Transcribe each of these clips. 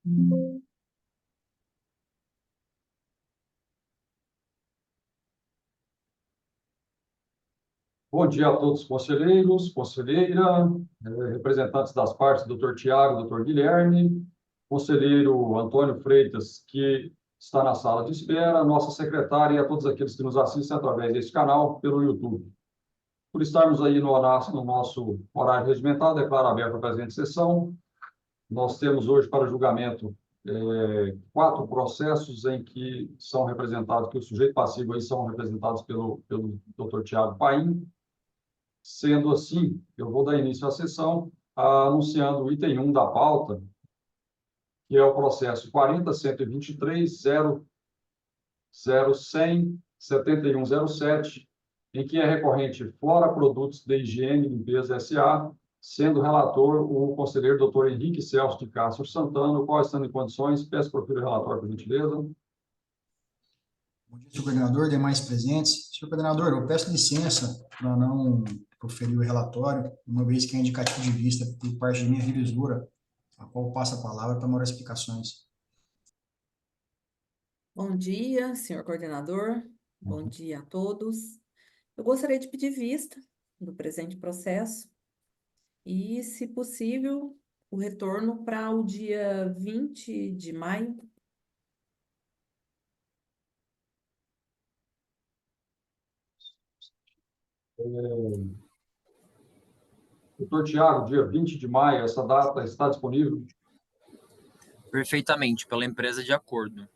Bom dia a todos os conselheiros, conselheira, representantes das partes, doutor Tiago, doutor Guilherme, conselheiro Antônio Freitas, que está na sala de espera, nossa secretária e a todos aqueles que nos assistem através deste canal pelo YouTube. Por estarmos aí no nosso horário regimental, declaro aberta a presente sessão. Nós temos hoje para julgamento 4 processos em que são representados, que o sujeito passivo aí são representados pelo doutor Tiago Paim. Sendo assim, eu vou dar início à sessão anunciando o item 1 da pauta, que é o processo 40.123.00100.7107, em que é recorrente Flora Produtos de Higiene e Limpeza S.A., sendo relator o conselheiro Dr. Henrique Celso de Castro Santana, o qual, estando em condições, peço profira o relatório, por gentileza. Bom dia, senhor coordenador, demais presentes. Senhor coordenador, eu peço licença para não proferir o relatório, uma vez que é indicativo de vista por parte da minha revisora, a qual passo a palavra para maiores explicações. Bom dia, senhor coordenador. Bom dia a todos. Eu gostaria de pedir vista do presente processo e, se possível, o retorno para o dia 20 de maio. Doutor Tiago, dia 20 de maio, essa data está disponível? Perfeitamente, pela empresa de acordo.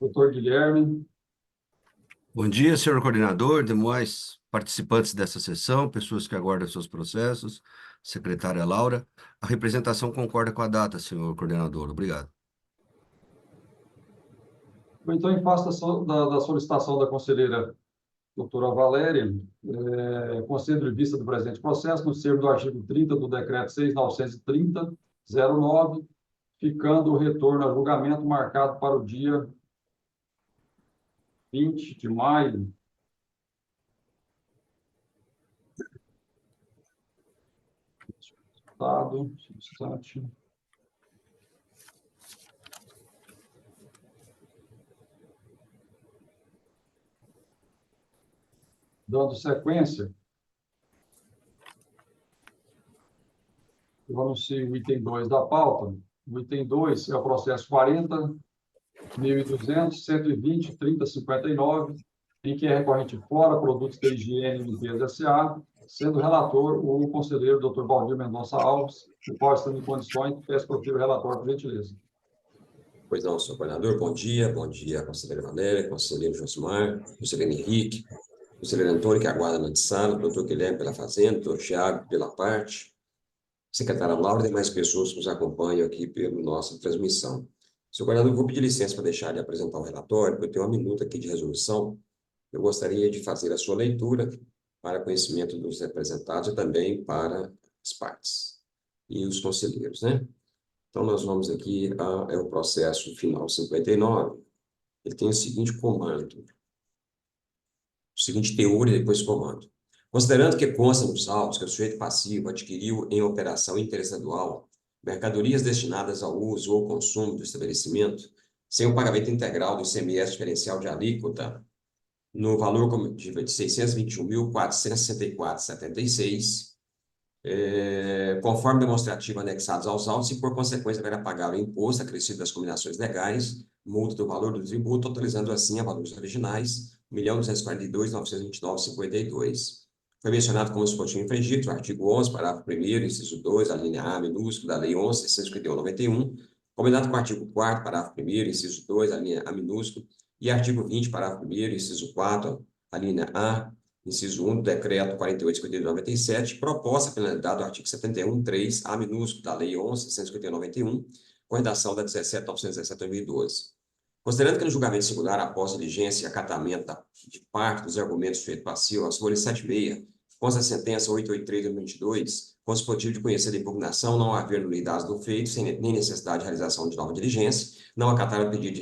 Doutor Guilherme. Bom dia, senhor coordenador, demais participantes dessa sessão, pessoas que aguardam seus processos, secretária Laura. A representação concorda com a data, senhor coordenador. Obrigado. Então, em face da solicitação da conselheira doutora Valéria, concedo em vista do presente processo, no termo do artigo 30 do decreto 6.930/09, ficando o retorno a julgamento marcado para o dia 20 de maio. Substante. Dando sequência, eu anuncio o item 2 da pauta. O item 2 é o processo 40.200.120.3059, em que é recorrente Flora Produtos de Higiene e Limpeza S.A., sendo relator o conselheiro Dr. Valdir Mendonça Alves, o qual, estando em condições, peço profira o relatório, por gentileza. Pois não, senhor coordenador, bom dia, conselheira Valéria, conselheiro Josimar, conselheiro Henrique, conselheiro Antônio, que aguarda na sala, doutor Guilherme pela Fazenda, doutor Thiago pela parte, secretária Laura e demais pessoas que nos acompanham aqui pela nossa transmissão. Senhor coordenador, eu vou pedir licença para deixar de apresentar o relatório, porque eu tenho uma minuta aqui de resolução. Eu gostaria de fazer a sua leitura para conhecimento dos representados e também para as partes e os conselheiros, né? Então, nós vamos aqui, é o processo final 59, ele tem o seguinte comando, o seguinte teor e depois comando. Considerando que consta nos autos que o sujeito passivo adquiriu em operação interestadual mercadorias destinadas ao uso ou consumo do estabelecimento, sem o pagamento integral do ICMS diferencial de alíquota, no valor de R$ 621.464,76, conforme demonstrativo anexados aos autos e, por consequência, deverá pagar o imposto acrescido das combinações legais, multa do valor do tributo, totalizando assim a valores originais, R$ 1.242.929,52. Foi mencionado como suportivo infringido o artigo 11, parágrafo 1º, inciso 2, a linha A minúsculo da Lei 11.651/91, combinado com o artigo 4º, parágrafo 1º, inciso 2, a linha A minúsculo, e artigo 20, parágrafo 1º, inciso 4, a linha A, inciso 1 do decreto 48.52/97, proposta a finalidade do artigo 71.3, A minúsculo da Lei 11.651/91, com redação da 17.917/2012. Considerando que no julgamento singular, após diligência e acatamento de parte dos argumentos do sujeito passivo, as folhas 76, consta a sentença 883/2022, com o dispositivo de conhecer da impugnação, não haver nulidade do feito, sem nem necessidade de realização de nova diligência, não acatar o pedido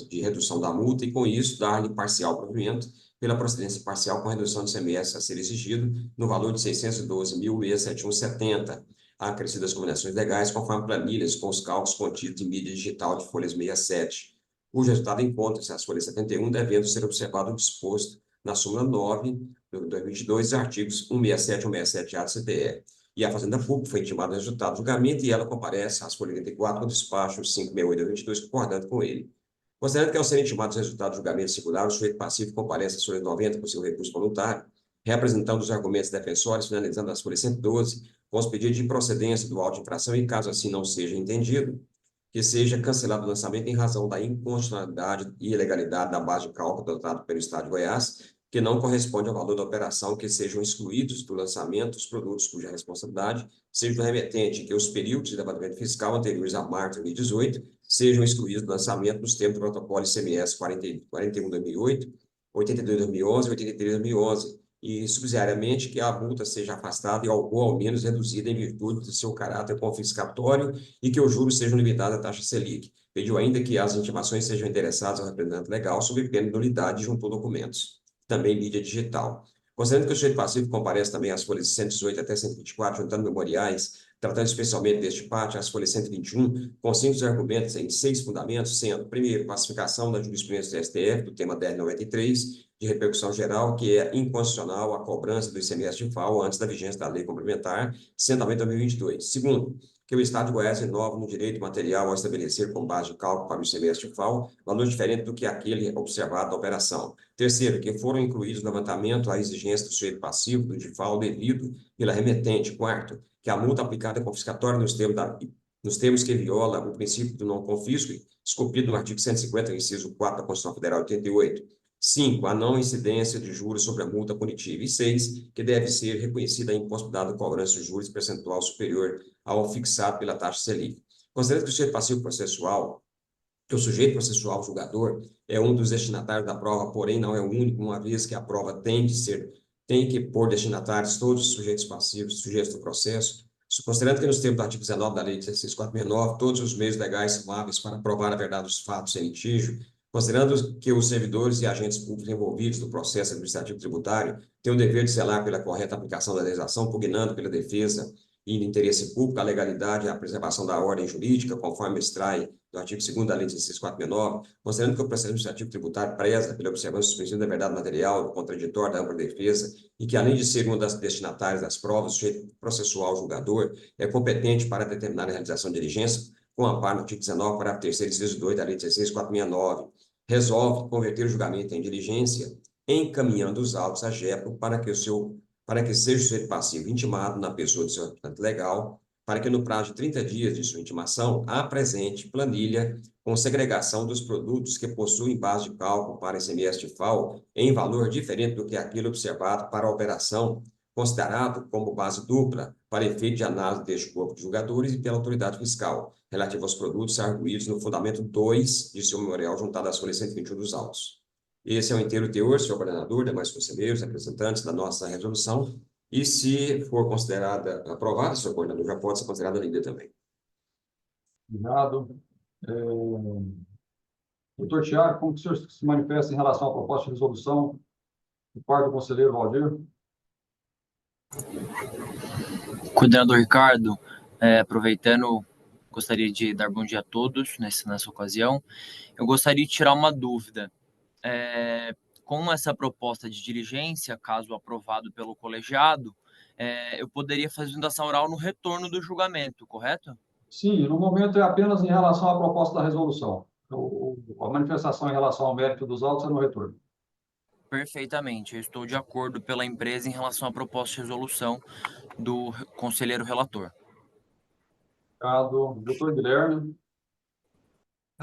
de redução da multa e, com isso, dar-lhe parcial provimento pela procedência parcial com redução de ICMS a ser exigido no valor de R$ 612.671,70, acrescidas combinações legais, conforme planilhas com os cálculos contidos em mídia digital de folhas 67, cujo resultado encontra-se as folhas 71, devendo ser observado o disposto na súmula 9 de 2022, artigos 167 e 167-A do CTE. E a Fazenda Pública foi intimada o resultado do julgamento e ela comparece às folhas 84 com despacho 568 de 2022, concordando com ele. Considerando que, ao serem intimados os resultados do julgamento singular, o sujeito passivo comparece às folhas 90 com seu recurso voluntário, reapresentando os argumentos defensórios, finalizando as folhas 112, com os pedidos de improcedência do auto de infração e, caso assim não seja entendido, que seja cancelado o lançamento em razão da inconstitucionalidade e ilegalidade da base de cálculo adotado pelo Estado de Goiás, que não corresponde ao valor da operação, que sejam excluídos do lançamento os produtos cuja responsabilidade seja do remetente, que os períodos de levantamento fiscal anteriores a março de 2018 sejam excluídos do lançamento nos termos do protocolo ICMS 41/2008, 82/2011 e 83/2011, e, subsidiariamente, que a multa seja afastada ou, ao menos, reduzida em virtude de seu caráter confiscatório e que os juros sejam limitados à taxa Selic. Pediu ainda que as intimações sejam endereçadas ao representante legal sob pena de nulidade e juntou documentos. Também mídia digital. Considerando que o sujeito passivo comparece também às folhas 118 até 124, juntando memoriais, tratando especialmente deste pátio, as folhas 121, com 5 argumentos em 6 fundamentos, sendo, primeiro, classificação da jurisprudência do STF, do tema 1093, de repercussão geral, que é inconstitucional a cobrança do ICMS de FAO antes da vigência da lei complementar, sendo também 2022. Segundo, que o Estado de Goiás renova no direito material ao estabelecer como base de cálculo para o ICMS de FAO valor diferente do que aquele observado da operação. Terceiro, que foram incluídos no levantamento a exigência do sujeito passivo do DIFAL devido pela remetente. Quarto, que a multa aplicada é confiscatória nos termos que viola o princípio do não confisco, esculpido no artigo 150, inciso 4 da Constituição Federal de 88. 5, a não incidência de juros sobre a multa punitiva. E 6, que deve ser reconhecida a impossibilidade de cobrança de juros percentual superior ao fixado pela taxa Selic. Considerando que o sujeito passivo processual, que o sujeito processual julgador é um dos destinatários da prova, porém não é o único, uma vez que a prova tem que pôr destinatários todos os sujeitos passivos, sujeitos do processo, considerando que nos termos do artigo 19 da Lei 16.469, todos os meios legais são hábeis para provar a verdade dos fatos em litígio, considerando que os servidores e agentes públicos envolvidos no processo administrativo tributário têm o dever de zelar pela correta aplicação da legislação, pugnando pela defesa e no interesse público, a legalidade e a preservação da ordem jurídica, conforme extrai do artigo 2º da Lei 16.469, considerando que o processo administrativo tributário preza pela observância dos princípios da verdade material, do contraditório, da ampla defesa, e que, além de ser uma das destinatárias das provas, o sujeito processual julgador é competente para determinar a realização de diligência, com amparo no artigo 19, parágrafo 3º, inciso 2 da Lei 16.469, resolve converter o julgamento em diligência, encaminhando os autos à JEPO para que seja o sujeito passivo intimado na pessoa do seu representante legal, para que no prazo de 30 dias de sua intimação apresente planilha com segregação dos produtos que possuem base de cálculo para ICMS de FAO em valor diferente do que aquele observado para a operação, considerado como base dupla para efeito de análise deste corpo de julgadores e pela autoridade fiscal, relativo aos produtos arguídos no fundamento 2 de seu memorial juntado às folhas 121 dos autos. Esse é o inteiro teor, senhor coordenador, demais conselheiros, representantes da nossa resolução, e se for considerada aprovada, senhor coordenador, já pode ser considerada lida também. Obrigado. Doutor Tiago, como que o senhor se manifesta em relação à proposta de resolução do parte do conselheiro Valdir? Coordenador Ricardo, aproveitando, gostaria de dar bom dia a todos nessa ocasião. Eu gostaria de tirar uma dúvida. Com essa proposta de diligência, caso aprovado pelo colegiado, eu poderia fazer fundação oral no retorno do julgamento, correto? Sim, no momento é apenas em relação à proposta da resolução. A manifestação em relação ao mérito dos autos é no retorno. Perfeitamente, eu estou de acordo pela empresa em relação à proposta de resolução do conselheiro relator. Obrigado. Doutor Guilherme.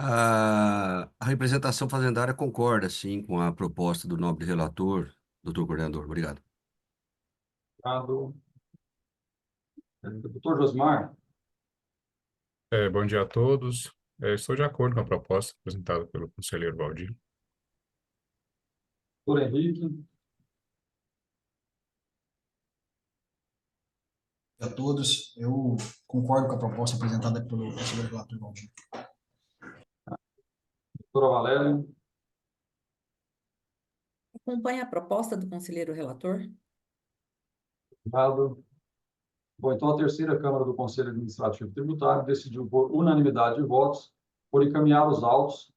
A representação fazendária concorda, sim, com a proposta do nobre relator, doutor coordenador. Obrigado. Obrigado. Doutor Josmar. Bom dia a todos. Estou de acordo com a proposta apresentada pelo conselheiro Valdir. Doutor Henrique. A todos, eu concordo com a proposta apresentada pelo conselheiro relator Valdir. Doutora Valéria. Acompanha a proposta do conselheiro relator? Obrigado. Bom, então a terceira Câmara do Conselho Administrativo Tributário decidiu por unanimidade de votos por encaminhar os autos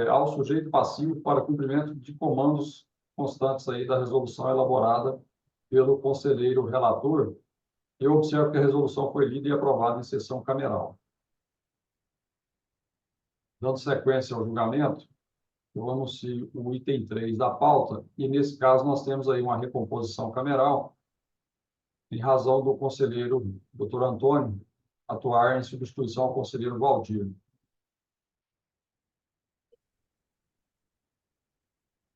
ao sujeito passivo para cumprimento de comandos constantes aí da resolução elaborada pelo conselheiro relator. Eu observo que a resolução foi lida e aprovada em sessão cameral. Dando sequência ao julgamento, eu anuncio o item 3 da pauta, e nesse caso nós temos aí uma recomposição cameral, em razão do conselheiro Dr. Antônio atuar em substituição ao conselheiro Valdir.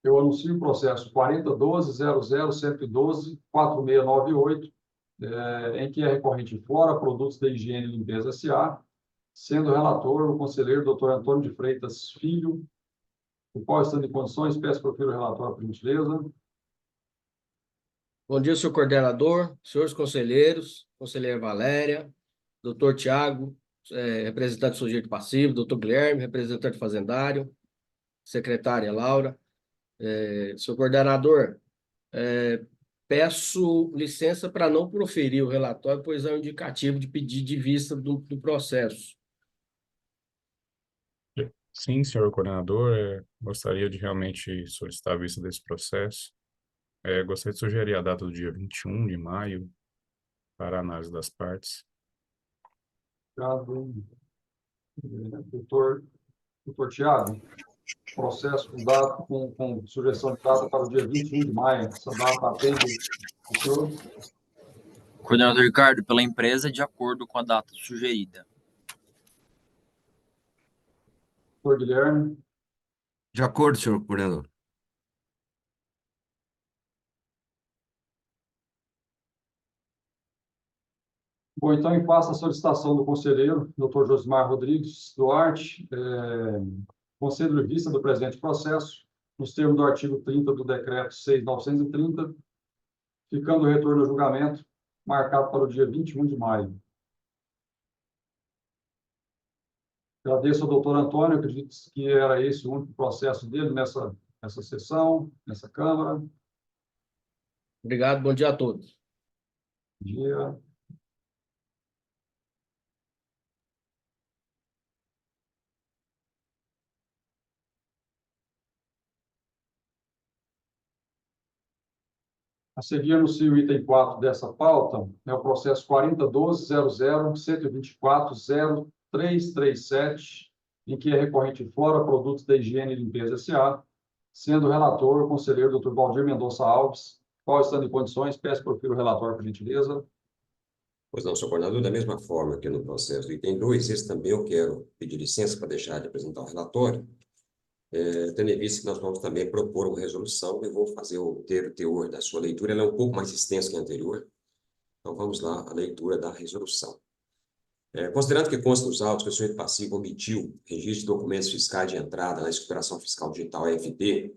Eu anuncio o processo 4012.00.112.4698, em que a recorrente Flora Produtos da Higiene e Limpeza S.A., sendo relator o conselheiro Dr. Antônio de Freitas Filho, o qual, estando em condições, peço para o relatório, por gentileza. Bom dia, senhor coordenador, senhores conselheiros, conselheira Valéria, doutor Tiago, representante do sujeito passivo, doutor Guilherme, representante fazendário, secretária Laura. Senhor coordenador, peço licença para não proferir o relatório, pois é um indicativo de pedido de vista do processo. Sim, senhor coordenador, gostaria de realmente solicitar a vista desse processo. Gostaria de sugerir a data do dia 21 de maio para a análise das partes. Obrigado. Doutor Tiago, processo com sugestão de data para o dia 21 de maio. Essa data atende o senhor? Coordenador Ricardo, pela empresa, de acordo com a data sugerida. Doutor Guilherme. De acordo, senhor coordenador. Bom, então, em face da solicitação do conselheiro, Dr. Josimar Rodrigues Duarte, concedo vista do presente processo, nos termos do artigo 30 do decreto 6.930, ficando o retorno ao julgamento marcado para o dia 21 de maio. Agradeço ao doutor Antônio, acredito que era esse o único processo dele nessa sessão, nessa Câmara. Obrigado, bom dia a todos. Bom dia. A seguir, anuncio o item 4 dessa pauta, é o processo 4012.00.124.0337, em que é recorrente Flora Produtos da Higiene e Limpeza S.A., sendo relator o conselheiro Dr. Valdir Mendonça Alves, qual, estando em condições, peço profiro o relatório, por gentileza. Pois não, senhor coordenador, da mesma forma que no processo do item 2, esse também eu quero pedir licença para deixar de apresentar o relatório, tendo em vista que nós vamos também propor uma resolução, eu vou fazer o teor da sua leitura, ela é um pouco mais extensa que a anterior, então vamos lá, a leitura da resolução. Considerando que consta nos autos que o sujeito passivo omitiu registro de documentos fiscais de entrada na escrituração fiscal digital EFD,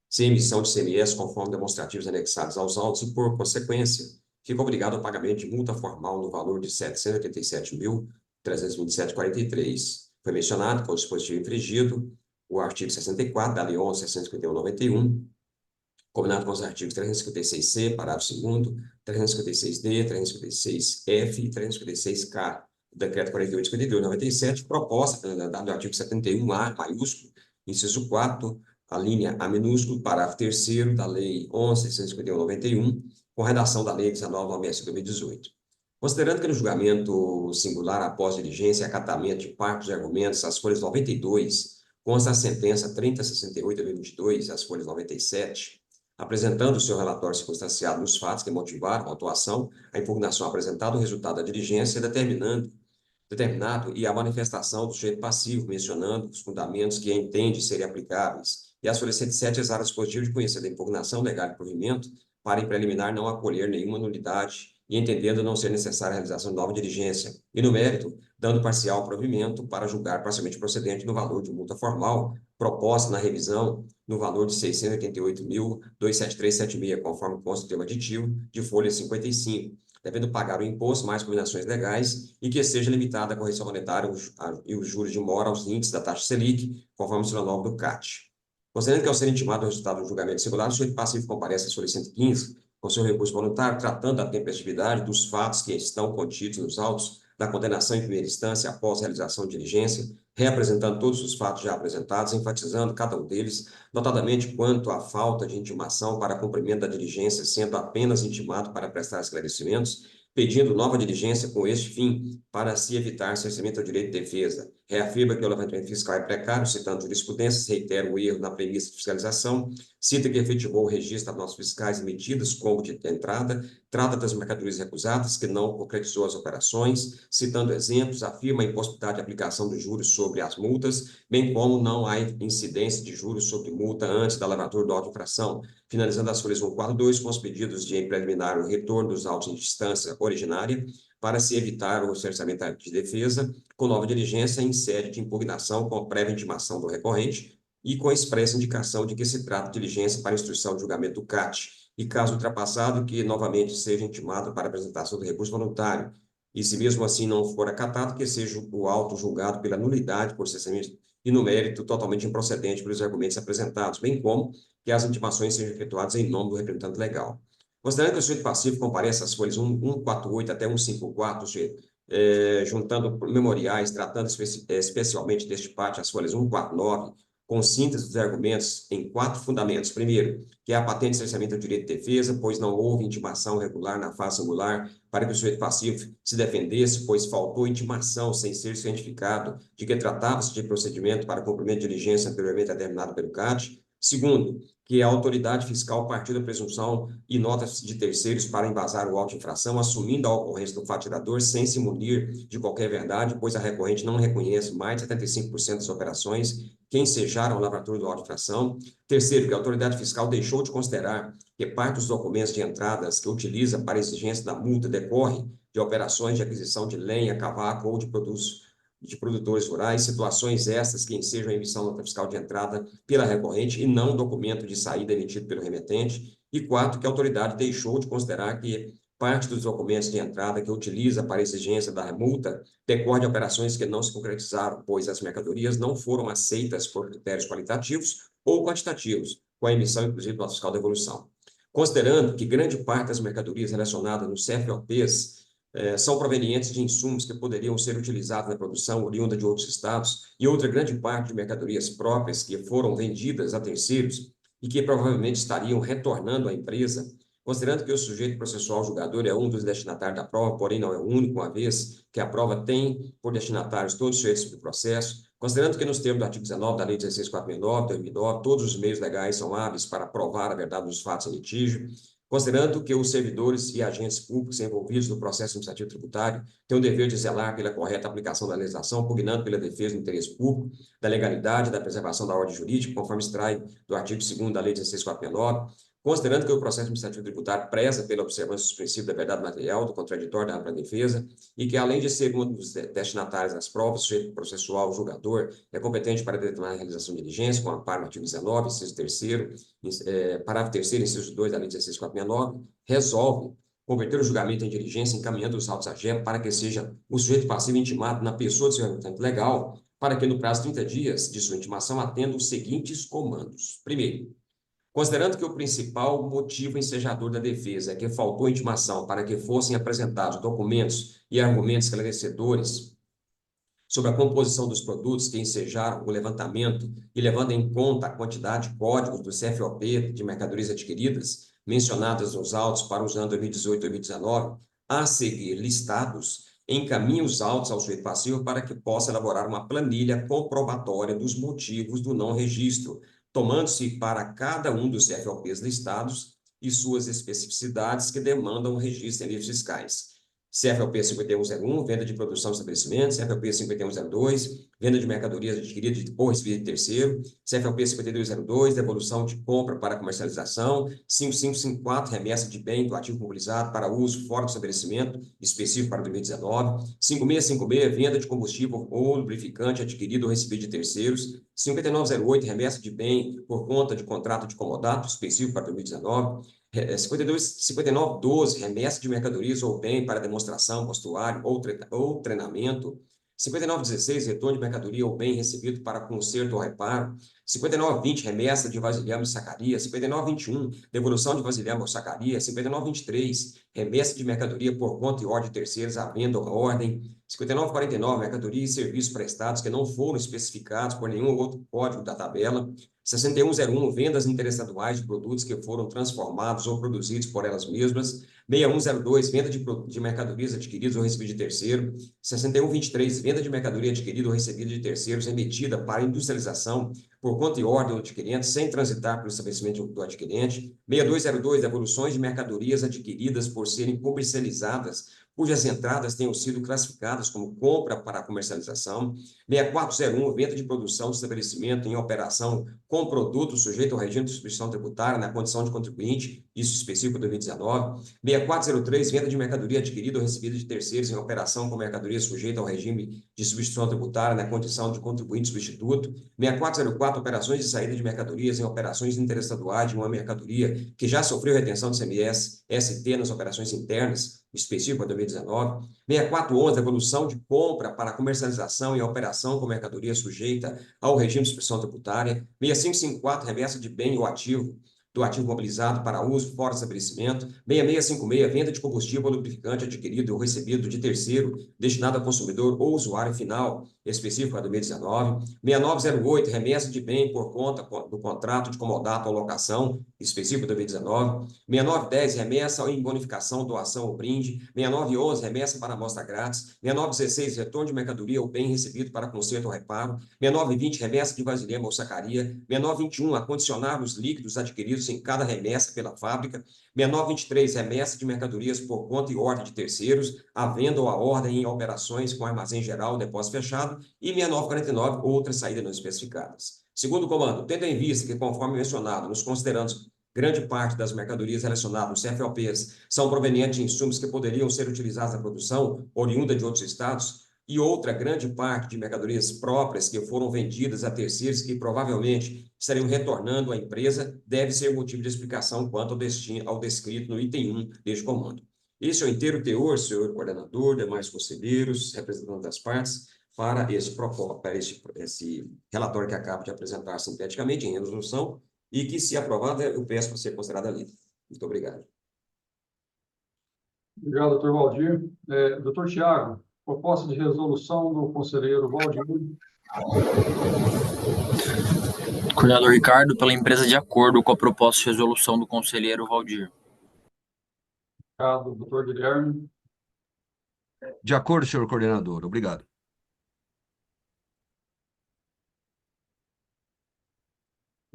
sem emissão de CMS conforme demonstrativos anexados aos autos e, por consequência, fica obrigado ao pagamento de multa formal no valor de R$ 787.327,43. Foi mencionado, com o dispositivo infringido, o artigo 64 da Lei 11.651/91, combinado com os artigos 356C, parágrafo 2º, 356D, 356F e 356K do Decreto 48/52/97, proposta do artigo 71A, maiúsculo, inciso 4, a linha A minúsculo, parágrafo 3º da Lei 11.651/91, com redação da Lei 19.965/2018. Considerando que no julgamento singular, após diligência e acatamento de parte dos argumentos, as folhas 92, consta a sentença 3068/2022, as folhas 97, apresentando o seu relatório circunstanciado nos fatos que motivaram a autuação, a impugnação apresentada, o resultado da diligência, determinado e a manifestação do sujeito passivo, mencionando os fundamentos que entende serem aplicáveis, e as folhas 107 exala dispositivo de conhecer da impugnação, negar o provimento, para em preliminar não acolher nenhuma nulidade e entendendo não ser necessária a realização de nova diligência, e no mérito, dando parcial provimento para julgar parcialmente procedente no valor de multa formal proposta na revisão no valor de R$ 688.273,76, conforme consta o termo aditivo de folha 55, devendo pagar o imposto mais combinações legais e que seja limitada a correção monetária e os juros de mora aos índices da taxa Selic, conforme o 9 do CAT. Considerando que, ao ser intimado o resultado do julgamento singular, o sujeito passivo comparece às folhas 115, com seu recurso voluntário, tratando da tempestividade dos fatos que estão contidos nos autos da condenação em primeira instância após a realização de diligência, reapresentando todos os fatos já apresentados, enfatizando cada um deles, notadamente quanto à falta de intimação para cumprimento da diligência, sendo apenas intimado para prestar esclarecimentos, pedindo nova diligência com este fim, para se evitar cerceamento ao direito de defesa. Reafirma que o levantamento fiscal é precário, citando jurisprudências, reitera o erro na premissa de fiscalização, cita que efetivou o registro das notas fiscais emitidas como de entrada, trata das mercadorias recusadas, que não concretizou as operações, citando exemplos, afirma a impossibilidade de aplicação dos juros sobre as multas, bem como não há incidência de juros sobre multa antes da lavatura do auto de infração, finalizando as folhas 142 com os pedidos de preliminar o retorno dos autos em distância originária, para se evitar o cerceamento de defesa, com nova diligência em sede de impugnação com prévia intimação do recorrente e com expressa indicação de que se trata de diligência para instrução de julgamento do CAT, e caso ultrapassado, que novamente seja intimado para apresentação do recurso voluntário, e se mesmo assim não for acatado, que seja o auto julgado pela nulidade por cerceamento e no mérito totalmente improcedente pelos argumentos apresentados, bem como que as intimações sejam efetuadas em nome do representante legal. Considerando que o sujeito passivo compareça às folhas 148 até 154, juntando memoriais, tratando especialmente deste parte, as folhas 149, com síntese dos argumentos em 4 fundamentos. Primeiro, que é a patente de cerceamento do direito de defesa, pois não houve intimação regular na fase singular para que o sujeito passivo se defendesse, pois faltou intimação sem ser cientificado de que tratava-se de procedimento para cumprimento de diligência anteriormente determinado pelo CAT. Segundo, que a autoridade fiscal partiu da presunção e notas de terceiros para embasar o auto de infração, assumindo a ocorrência do fato tirador sem se munir de qualquer verdade, pois a recorrente não reconhece mais de 75% das operações que ensejaram a lavratura do auto de infração. Terceiro, que a autoridade fiscal deixou de considerar que parte dos documentos de entradas que utiliza para exigência da multa decorre de operações de aquisição de lenha, cavaco ou de produtores rurais, situações essas que ensejam a emissão da nota fiscal de entrada pela recorrente e não documento de saída emitido pelo remetente. E quarto, que a autoridade deixou de considerar que parte dos documentos de entrada que utiliza para exigência da multa decorre de operações que não se concretizaram, pois as mercadorias não foram aceitas por critérios qualitativos ou quantitativos, com a emissão, inclusive, do nota fiscal de evolução. Considerando que grande parte das mercadorias relacionadas nos CFOPs são provenientes de insumos que poderiam ser utilizados na produção oriunda de outros estados e outra grande parte de mercadorias próprias que foram vendidas a terceiros e que provavelmente estariam retornando à empresa, considerando que o sujeito processual julgador é um dos destinatários da prova, porém não é o único, uma vez que a prova tem por destinatários todos os sujeitos do processo, considerando que nos termos do artigo 19 da Lei 16.469, 2009, todos os meios legais são hábeis para provar a verdade dos fatos em litígio, considerando que os servidores e agentes públicos envolvidos no processo administrativo tributário têm o dever de zelar pela correta aplicação da legislação, pugnando pela defesa do interesse público, da legalidade, da preservação da ordem jurídica, conforme extrai do artigo 2º da Lei 16.469, considerando que o processo administrativo tributário preza pela observância dos princípios da verdade material, do contraditório, da ampla defesa, e que, além de ser um dos destinatários das provas, o sujeito processual, o julgador, é competente para determinar a realização de diligência, com amparo no artigo 19, inciso 3º, parágrafo 3º, inciso 2 da Lei 16.469, resolve converter o julgamento em diligência, encaminhando os autos à JEP para que seja o sujeito passivo intimado na pessoa do seu representante legal, para que, no prazo de 30 dias de sua intimação, atenda os seguintes comandos. Primeiro, considerando que o principal motivo ensejador da defesa é que faltou intimação para que fossem apresentados documentos e argumentos esclarecedores sobre a composição dos produtos que ensejaram o levantamento e levando em conta a quantidade de códigos do CFOP de mercadorias adquiridas mencionadas nos autos para os anos 2018 e 2019, a seguir listados, encaminhe os autos ao sujeito passivo para que possa elaborar uma planilha comprobatória dos motivos do não registro, tomando-se para cada um dos CFOPs listados e suas especificidades que demandam registro em livros fiscais. CFOP 5101, venda de produção de estabelecimentos, CFOP 5102, venda de mercadorias adquiridas ou recebidas de terceiro, CFOP 5202, devolução de compra para comercialização, 5554, remessa de bem do ativo mobilizado para uso fora do estabelecimento, específico para 2019, 5656, venda de combustível ou lubrificante adquirido ou recebido de terceiros, 5908, remessa de bem por conta de contrato de comodato, específico para 2019, 5912, remessa de mercadorias ou bem para demonstração, postuário ou treinamento, 5916, retorno de mercadoria ou bem recebido para conserto ou reparo. 5920, remessa de vasilhame e sacaria. 5921, devolução de vasilhame ou sacaria. 5923, remessa de mercadoria por conta e ordem de terceiros à venda ou à ordem. 5949, mercadoria e serviços prestados que não foram especificados por nenhum outro código da tabela. 6101, vendas interestaduais de produtos que foram transformados ou produzidos por elas mesmas. 6102, venda de mercadorias adquiridas ou recebidas de terceiro. 6123, venda de mercadoria adquirida ou recebida de terceiros emitida para industrialização por conta e ordem do adquirente, sem transitar pelo estabelecimento do adquirente. 6202, devoluções de mercadorias adquiridas por serem comercializadas, cujas entradas tenham sido classificadas como compra para comercialização. 6401, venda de produção de estabelecimento em operação com produto sujeito ao regime de substituição tributária na condição de contribuinte, isso específico de 2019. 6403, venda de mercadoria adquirida ou recebida de terceiros em operação com mercadoria sujeita ao regime de substituição tributária na condição de contribuinte substituto. 6404, operações de saída de mercadorias em operações interestaduais de uma mercadoria que já sofreu retenção de CMS, ST nas operações internas, específico para 2019. 6411, devolução de compra para comercialização e operação com mercadoria sujeita ao regime de substituição tributária. 6554, remessa de bem ou ativo do ativo mobilizado para uso fora do estabelecimento. 6656, venda de combustível ou lubrificante adquirido ou recebido de terceiro, destinado ao consumidor ou usuário final, específico para 2019. 6908, remessa de bem por conta do contrato de comodato ou locação, específico de 2019. 6910, remessa em bonificação, doação ou brinde. 6911, remessa para amostra grátis. 6916, retorno de mercadoria ou bem recebido para conserto ou reparo. 6920, remessa de vasilhame ou sacaria. 6921, acondicionar os líquidos adquiridos em cada remessa pela fábrica. 6923, remessa de mercadorias por conta e ordem de terceiros, à venda ou à ordem em operações com armazém geral, depósito fechado. E 6949, outras saídas não especificadas. Segundo comando, tendo em vista que, conforme mencionado, nos considerandos grande parte das mercadorias relacionadas aos CFOPs são provenientes de insumos que poderiam ser utilizados na produção, oriunda de outros estados, e outra grande parte de mercadorias próprias que foram vendidas a terceiros que provavelmente estariam retornando à empresa, deve ser motivo de explicação quanto ao descrito no item 1 deste comando. Esse é o inteiro teor, senhor coordenador, demais conselheiros, representantes das partes, para esse relatório que acabo de apresentar sinteticamente em resolução, e que, se aprovado, eu peço para ser considerada lida. Muito obrigado. Obrigado, doutor Valdir. Doutor Tiago, proposta de resolução do conselheiro Valdir. Coordenador Ricardo, pela empresa de acordo com a proposta de resolução do conselheiro Valdir. Obrigado, doutor Guilherme. De acordo, senhor coordenador. Obrigado.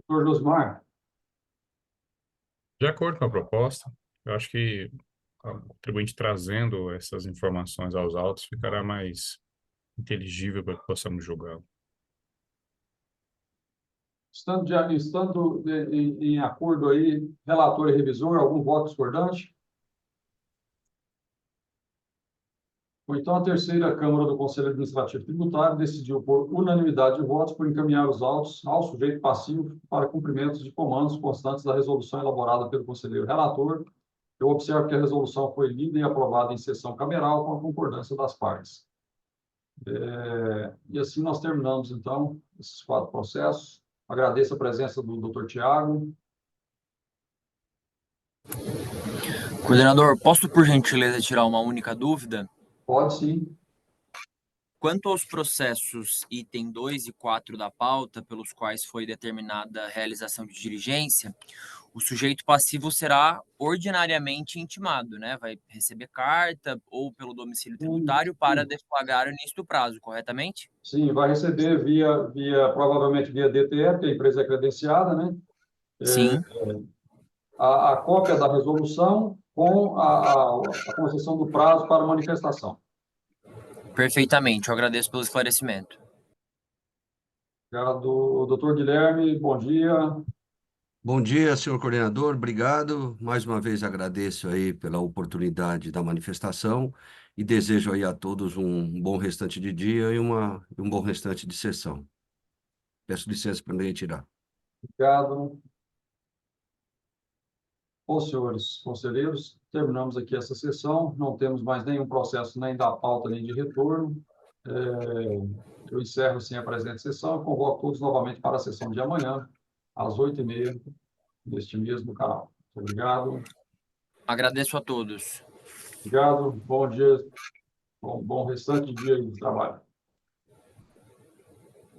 Doutor Josmar. De acordo com a proposta, eu acho que o contribuinte trazendo essas informações aos autos ficará mais inteligível para que possamos julgá-lo. Estando em acordo aí, relator e revisor, algum voto discordante? Ou então a terceira Câmara do Conselho Administrativo Tributário decidiu por unanimidade de votos por encaminhar os autos ao sujeito passivo para cumprimento de comandos constantes da resolução elaborada pelo conselheiro relator. Eu observo que a resolução foi lida e aprovada em sessão cameral com a concordância das partes. E assim nós terminamos, então, esses 4 processos. Agradeço a presença do doutor Tiago. Coordenador, posso, por gentileza, tirar uma única dúvida? Pode sim. Quanto aos processos item 2 e 4 da pauta, pelos quais foi determinada a realização de diligência, o sujeito passivo será ordinariamente intimado, né? Vai receber carta ou pelo domicílio tributário para deflagrar o início do prazo, corretamente? Sim, vai receber provavelmente via DTE, porque a empresa é credenciada, né? Sim. A cópia da resolução com a concessão do prazo para manifestação. Perfeitamente, eu agradeço pelo esclarecimento. Obrigado, doutor Guilherme, bom dia. Bom dia, senhor coordenador, obrigado. Mais uma vez agradeço aí pela oportunidade da manifestação e desejo aí a todos um bom restante de dia e um bom restante de sessão. Peço licença para me retirar. Obrigado. Bom, senhores conselheiros, terminamos aqui essa sessão. Não temos mais nenhum processo nem da pauta nem de retorno. Eu encerro, assim, a presente sessão e convoco todos novamente para a sessão de amanhã, às 8h30, neste mesmo canal. Muito obrigado. Agradeço a todos. Obrigado. Bom dia. Bom restante de dia de trabalho.